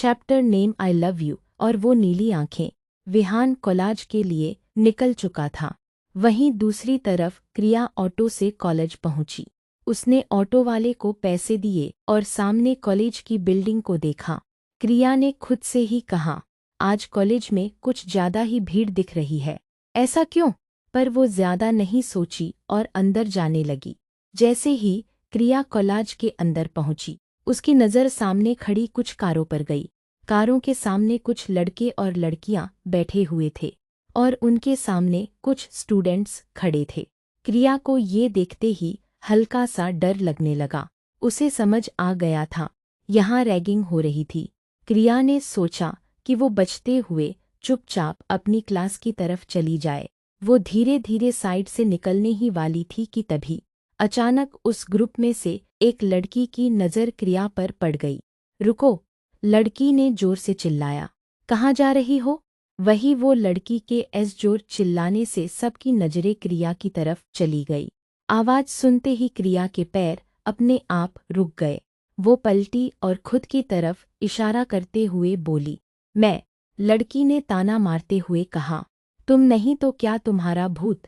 Chapter name I love you और वो नीली आंखें। विहान कॉलेज के लिए निकल चुका था। वहीं दूसरी तरफ क्रिया ऑटो से कॉलेज पहुंची। उसने ऑटो वाले को पैसे दिए और सामने कॉलेज की बिल्डिंग को देखा। क्रिया ने खुद से ही कहा, आज कॉलेज में कुछ ज्यादा ही भीड़ दिख रही है। ऐसा क्यों? पर वो ज्यादा नहीं सोची और अंदर जाने लगी। जैसे ही क्रिया कॉलेज के अंदर पहुंची, उसकी नज़र सामने खड़ी कुछ कारों पर गई। कारों के सामने कुछ लड़के और लड़कियां बैठे हुए थे और उनके सामने कुछ स्टूडेंट्स खड़े थे। क्रिया को ये देखते ही हल्का सा डर लगने लगा। उसे समझ आ गया था, यहाँ रैगिंग हो रही थी। क्रिया ने सोचा कि वो बचते हुए चुपचाप अपनी क्लास की तरफ चली जाए। वो धीरे धीरे साइड से निकलने ही वाली थी कि तभी अचानक उस ग्रुप में से एक लड़की की नज़र क्रिया पर पड़ गई। रुको! लड़की ने जोर से चिल्लाया। कहाँ जा रही हो? वही वो लड़की के ऐस जोर चिल्लाने से सबकी नज़रें क्रिया की तरफ चली गई। आवाज़ सुनते ही क्रिया के पैर अपने आप रुक गए। वो पलटी और खुद की तरफ इशारा करते हुए बोली, मैं। लड़की ने ताना मारते हुए कहा, तुम नहीं तो क्या तुम्हारा भूत?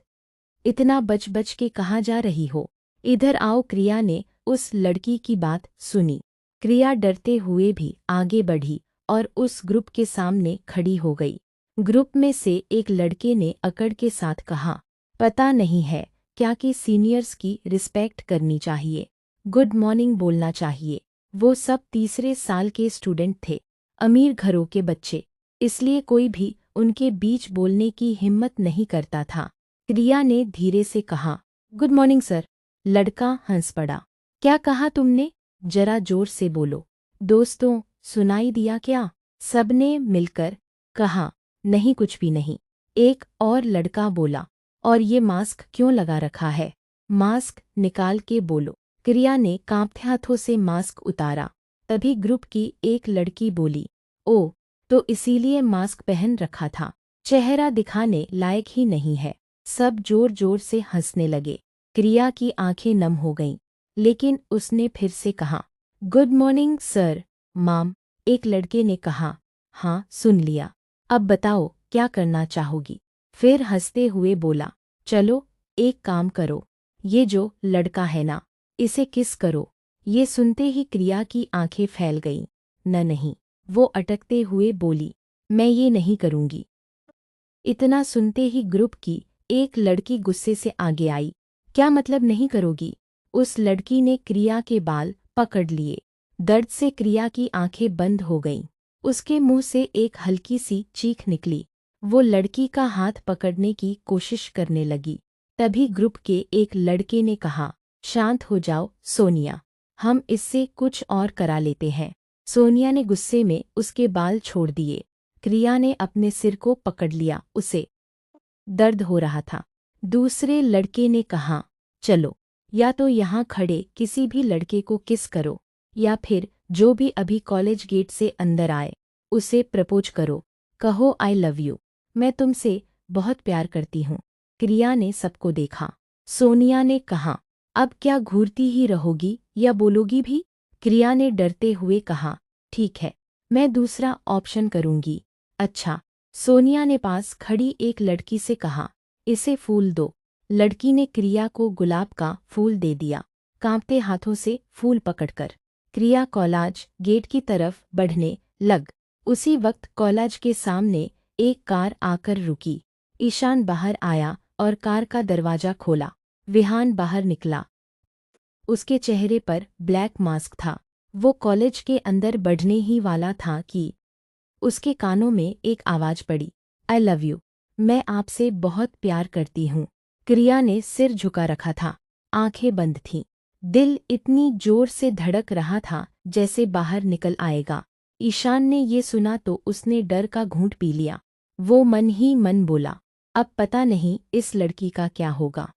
इतना बच बच के कहाँ जा रही हो? इधर आओ। क्रिया ने उस लड़की की बात सुनी। क्रिया डरते हुए भी आगे बढ़ी और उस ग्रुप के सामने खड़ी हो गई। ग्रुप में से एक लड़के ने अकड़ के साथ कहा, पता नहीं है क्या कि सीनियर्स की रिस्पेक्ट करनी चाहिए, गुड मॉर्निंग बोलना चाहिए। वो सब तीसरे साल के स्टूडेंट थे, अमीर घरों के बच्चे, इसलिए कोई भी उनके बीच बोलने की हिम्मत नहीं करता था। क्रिया ने धीरे से कहा, गुड मॉर्निंग सर। लड़का हंस पड़ा। क्या कहा तुमने? जरा जोर से बोलो। दोस्तों, सुनाई दिया क्या? सबने मिलकर कहा, नहीं कुछ भी नहीं। एक और लड़का बोला, और ये मास्क क्यों लगा रखा है? मास्क निकाल के बोलो। क्रिया ने कांपते हाथों से मास्क उतारा। तभी ग्रुप की एक लड़की बोली, ओ, तो इसीलिए मास्क पहन रखा था, चेहरा दिखाने लायक ही नहीं है। सब जोर जोर से हंसने लगे। क्रिया की आंखें नम हो गईं, लेकिन उसने फिर से कहा, गुड मॉर्निंग सर। माम, एक लड़के ने कहा, हाँ सुन लिया। अब बताओ क्या करना चाहोगी? फिर हंसते हुए बोला, चलो एक काम करो, ये जो लड़का है ना, इसे किस करो। ये सुनते ही क्रिया की आंखें फैल गईं। नहीं, वो अटकते हुए बोली, मैं ये नहीं करूँगी। इतना सुनते ही ग्रुप की एक लड़की गुस्से से आगे आई। क्या मतलब नहीं करोगी? उस लड़की ने क्रिया के बाल पकड़ लिए। दर्द से क्रिया की आंखें बंद हो गईं। उसके मुंह से एक हल्की सी चीख निकली। वो लड़की का हाथ पकड़ने की कोशिश करने लगी। तभी ग्रुप के एक लड़के ने कहा, शांत हो जाओ सोनिया, हम इससे कुछ और करा लेते हैं। सोनिया ने गुस्से में उसके बाल छोड़ दिए। क्रिया ने अपने सिर को पकड़ लिया, उसे दर्द हो रहा था। दूसरे लड़के ने कहा, चलो, या तो यहाँ खड़े किसी भी लड़के को किस करो, या फिर जो भी अभी कॉलेज गेट से अंदर आए उसे प्रपोज करो, कहो आई लव यू, मैं तुमसे बहुत प्यार करती हूँ। क्रिया ने सबको देखा। सोनिया ने कहा, अब क्या घूरती ही रहोगी या बोलोगी भी? क्रिया ने डरते हुए कहा, ठीक है, मैं दूसरा ऑप्शन करूँगी। अच्छा, सोनिया ने पास खड़ी एक लड़की से कहा, इसे फूल दो। लड़की ने क्रिया को गुलाब का फूल दे दिया। कांपते हाथों से फूल पकड़कर क्रिया कॉलेज गेट की तरफ बढ़ने लग। उसी वक्त कॉलेज के सामने एक कार आकर रुकी। ईशान बाहर आया और कार का दरवाजा खोला। विहान बाहर निकला। उसके चेहरे पर ब्लैक मास्क था। वो कॉलेज के अंदर बढ़ने ही वाला था कि उसके कानों में एक आवाज़ पड़ी, आई लव यू, मैं आपसे बहुत प्यार करती हूँ। क्रिया ने सिर झुका रखा था, आंखें बंद थीं। दिल इतनी जोर से धड़क रहा था जैसे बाहर निकल आएगा। ईशान ने ये सुना तो उसने डर का घूंट पी लिया। वो मन ही मन बोला, अब पता नहीं इस लड़की का क्या होगा।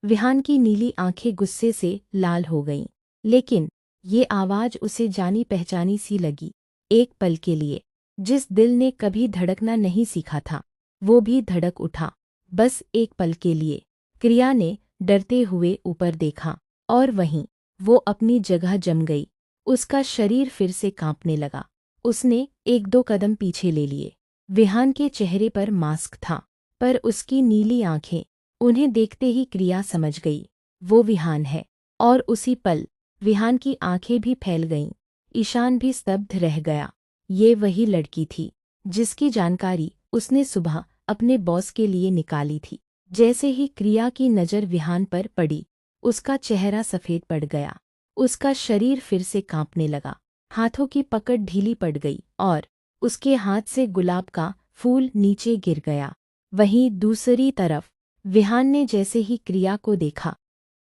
विहान की नीली आंखें गुस्से से लाल हो गईं, लेकिन ये आवाज़ उसे जानी पहचानी सी लगी। एक पल के लिए जिस दिल ने कभी धड़कना नहीं सीखा था, वो भी धड़क उठा। बस एक पल के लिए। क्रिया ने डरते हुए ऊपर देखा और वहीं वो अपनी जगह जम गई। उसका शरीर फिर से कांपने लगा। उसने एक दो कदम पीछे ले लिए। विहान के चेहरे पर मास्क था, पर उसकी नीली आंखें, उन्हें देखते ही क्रिया समझ गई, वो विहान है। और उसी पल विहान की आंखें भी फैल गईं। ईशान भी स्तब्ध रह गया। ये वही लड़की थी जिसकी जानकारी उसने सुबह अपने बॉस के लिए निकाली थी। जैसे ही क्रिया की नज़र विहान पर पड़ी, उसका चेहरा सफ़ेद पड़ गया। उसका शरीर फिर से कांपने लगा। हाथों की पकड़ ढीली पड़ गई और उसके हाथ से गुलाब का फूल नीचे गिर गया। वहीं दूसरी तरफ विहान ने जैसे ही क्रिया को देखा,